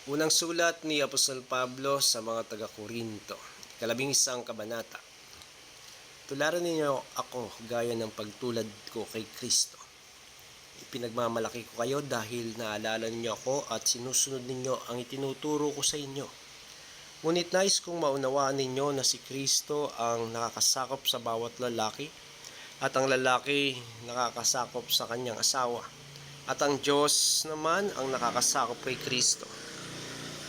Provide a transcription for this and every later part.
Unang sulat ni Apostol Pablo sa mga taga-Korinto, 11 kabanata. Tularan ninyo ako gaya ng pagtulad ko kay Kristo. Ipinagmamalaki ko kayo dahil naalala ninyo ako at sinusunod ninyo ang itinuturo ko sa inyo. Ngunit nais kong maunawaan ninyo na si Kristo ang nakakasakop sa bawat lalaki at ang lalaki nakakasakop sa kanyang asawa at ang Diyos naman ang nakakasakop kay Kristo.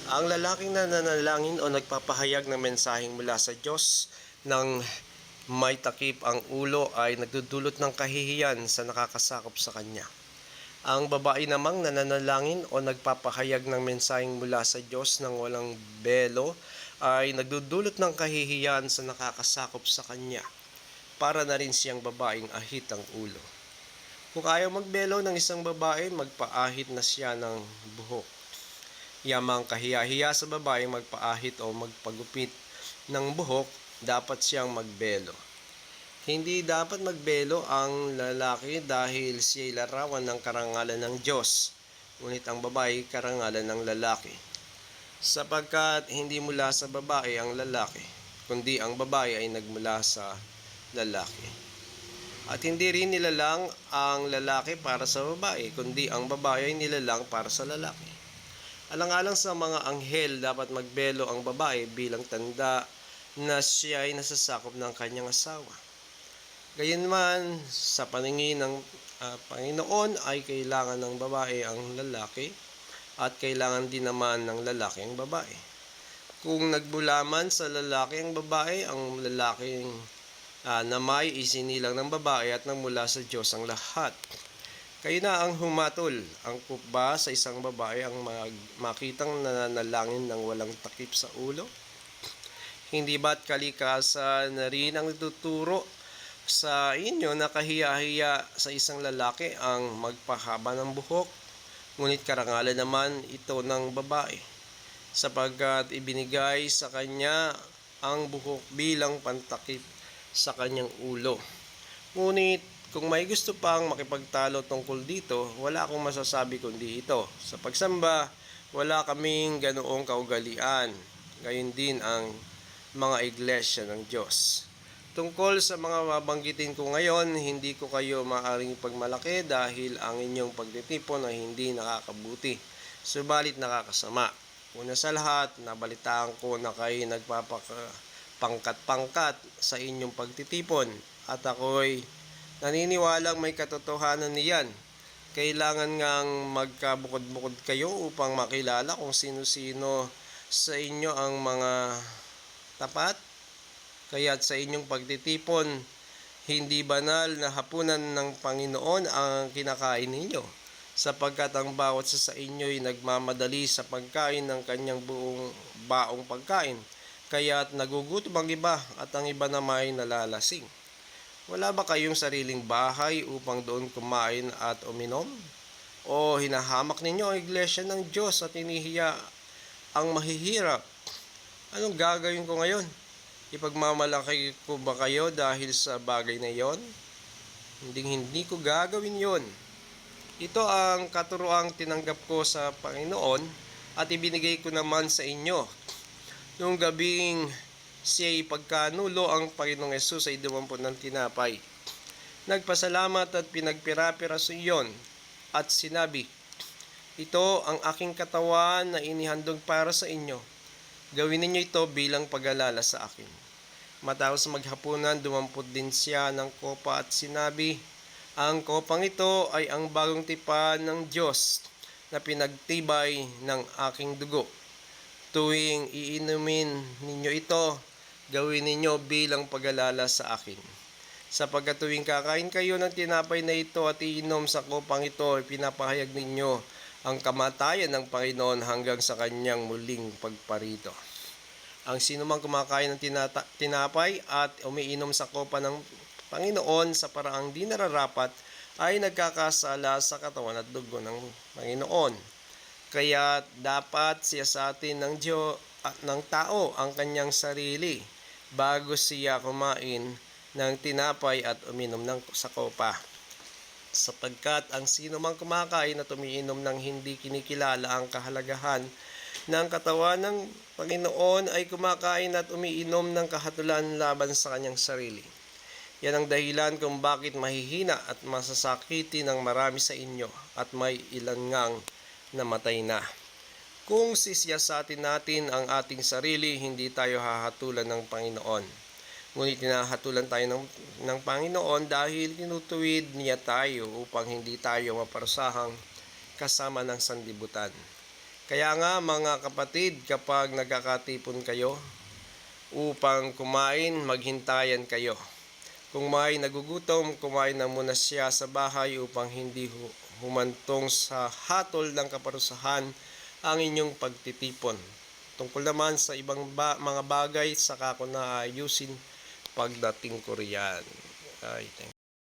Ang lalaking nananalangin o nagpapahayag ng mensaheng mula sa Diyos ng may takip ang ulo ay nagdudulot ng kahihiyan sa nakakasakop sa kanya. Ang babae namang nananalangin o nagpapahayag ng mensaheng mula sa Diyos ng walang belo ay nagdudulot ng kahihiyan sa nakakasakop sa kanya. Para na rin siyang babaeng ahit ang ulo. Kung ayaw magbelo ng isang babae, magpaahit na siya ng buhok. Yamang kahiya-hiya sa babae magpaahit o magpagupit ng buhok, dapat siyang magbelo. Hindi dapat magbelo ang lalaki dahil siya'y larawan ng karangalan ng Diyos, ngunit ang babae karangalan ng lalaki. Sapagkat hindi mula sa babae ang lalaki, kundi ang babae ay nagmula sa lalaki. At hindi rin nilalang ang lalaki para sa babae, kundi ang babae ay nilalang para sa lalaki. Alang-alang sa mga anghel, dapat magbelo ang babae bilang tanda na siya ay nasasakop ng kanyang asawa. Gayunman, sa paningin ng Panginoon ay kailangan ng babae ang lalaki at kailangan din naman ng lalaki ang babae. Kung nagbulaman sa lalaki ang babae, ang lalaking na may isinilang ng babae at nang mula sa Diyos ang lahat. Kayo na ang humatol, ang ba sa isang babae ang makitang nananalangin ng walang takip sa ulo? Hindi ba't kalikasan na rin ang tuturo sa inyo na kahiya-hiya sa isang lalaki ang magpahaba ng buhok? Ngunit karangalan naman ito ng babae, sapagkat ibinigay sa kanya ang buhok bilang pantakip sa kanyang ulo. Ngunit kung may gusto pang makipagtalo tungkol dito, wala akong masasabi kundi ito. Sa pagsamba, wala kaming ganoong kaugalian. Gayon din ang mga iglesia ng Diyos. Tungkol sa mga mabanggitin ko ngayon, hindi ko kayo maaaring pagmalaki dahil ang inyong pagtitipon ay hindi nakakabuti, subalit nakakasama. Una sa lahat, nabalitaan ko na kayo nagpapangkat-pangkat sa inyong pagtitipon at ako'y naniniwalang may katotohanan niyan. Kailangan ngang magkabukod-bukod kayo upang makilala kung sino-sino sa inyo ang mga tapat. Kaya't sa inyong pagtitipon, hindi banal na hapunan ng Panginoon ang kinakain ninyo, sapagkat ang bawat sa inyo ay nagmamadali sa pagkain ng kanyang buong baong pagkain, kaya't nagugutom ang iba at ang iba naman ay nalalasing. Wala ba kayong sariling bahay upang doon kumain at uminom? O hinahamak ninyo ang iglesia ng Diyos at inihiya ang mahihirap? Anong gagawin ko ngayon? Ipagmamalaki ko ba kayo dahil sa bagay na yon? Hindi ko gagawin yon. Ito ang katuroang tinanggap ko sa Panginoon at ibinigay ko naman sa inyo. Noong gabing siya'y pagkanulo, ang Panginoong Yesus ay dumampot ng tinapay. Nagpasalamat at pinagpira-piraso iyon at sinabi, "Ito ang aking katawan na inihandog para sa inyo. Gawin ninyo ito bilang pag-alala sa akin." Matapos maghapunan, dumampot din siya ng kopa at sinabi, "Ang kopang ito ay ang bagong tipan ng Diyos na pinagtibay ng aking dugo. Tuwing iinumin ninyo ito, gawin ninyo bilang pag-alala sa akin. Sapagkat tuwing kakain kayo ng tinapay na ito at iinom sa kopang ito, pinapahayag ninyo ang kamatayan ng Panginoon hanggang sa kanyang muling pagparito. Ang sinumang kumakain ng tinapay at umiinom sa kopa ng Panginoon sa paraang di nararapat ay nagkakasala sa katawan at dugo ng Panginoon. Kaya dapat siyasatin ng tao ang kanyang sarili bago siya kumain ng tinapay at uminom sa kopa. Sapagkat ang sino mang kumakain at umiinom ng hindi kinikilala ang kahalagahan na ang katawan ng Panginoon ay kumakain at umiinom ng kahatulan laban sa kanyang sarili. Yan ang dahilan kung bakit mahihina at masasakiti ng marami sa inyo at may ilan ngang namatay na. Kung sisiyasatin natin ang ating sarili, hindi tayo hahatulan ng Panginoon. Ngunit hinahatulan tayo ng Panginoon dahil tinutuwid niya tayo upang hindi tayo maparusahang kasama ng sanlibutan. Kaya nga mga kapatid, kapag nagkakatipon kayo upang kumain, maghintayan kayo. Kung may nagugutom, kumain na muna siya sa bahay upang hindi humantong sa hatol ng kaparusahan ang inyong pagtitipon. Tungkol naman sa ibang mga bagay, saka ko na ayusin pagdating ko riyan.